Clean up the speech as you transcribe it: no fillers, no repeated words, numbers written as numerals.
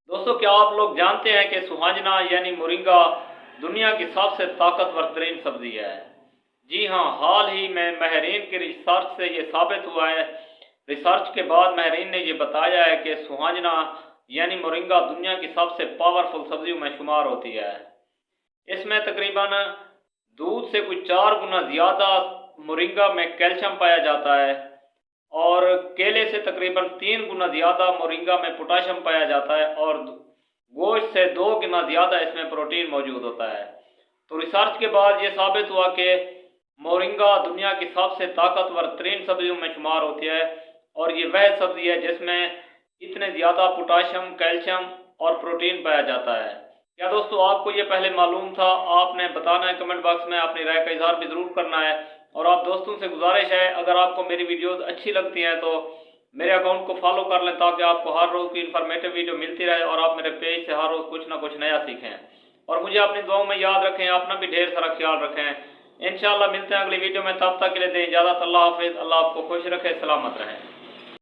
दोस्तों, क्या आप लोग जानते हैं कि सुहाजना यानी मोरिंगा दुनिया की सबसे ताकतवर तरीन सब्जी है। जी हाँ, हाल ही में माहिरीन के रिसर्च से ये साबित हुआ है। रिसर्च के बाद माहिरीन ने ये बताया है कि सुहाजना यानी मोरिंगा दुनिया की सबसे पावरफुल सब्जियों में शुमार होती है। इसमें तकरीबन दूध से कुछ 4 गुना ज़्यादा मोरिंगा में कैल्शियम पाया जाता है और केले से तकरीबन 3 गुना ज़्यादा मोरिंगा में पोटाशियम पाया जाता है और गोश्त से 2 गुना ज़्यादा इसमें प्रोटीन मौजूद होता है। तो रिसर्च के बाद ये साबित हुआ कि मोरिंगा दुनिया की सबसे ताकतवर तरीन सब्जियों में शुमार होती है और ये वह सब्जी है जिसमें इतने ज़्यादा पोटाशियम, कैल्शियम और प्रोटीन पाया जाता है। क्या दोस्तों आपको ये पहले मालूम था? आपने बताना है कमेंट बॉक्स में, अपनी राय का इजहार भी ज़रूर करना है। और आप दोस्तों से गुजारिश है, अगर आपको मेरी वीडियोस अच्छी लगती हैं तो मेरे अकाउंट को फॉलो कर लें ताकि आपको हर रोज़ की इन्फॉर्मेटिव वीडियो मिलती रहे और आप मेरे पेज से हर रोज़ कुछ ना कुछ नया सीखें। और मुझे अपनी दुआओं में याद रखें, अपना भी ढेर सारा ख्याल रखें। इंशाअल्लाह मिलते हैं अगली वीडियो में, तब तक के लिए दें इजाज़त। अल्लाह हाफिज़। अल्लाह आपको खुश रखे, सलामत रहें।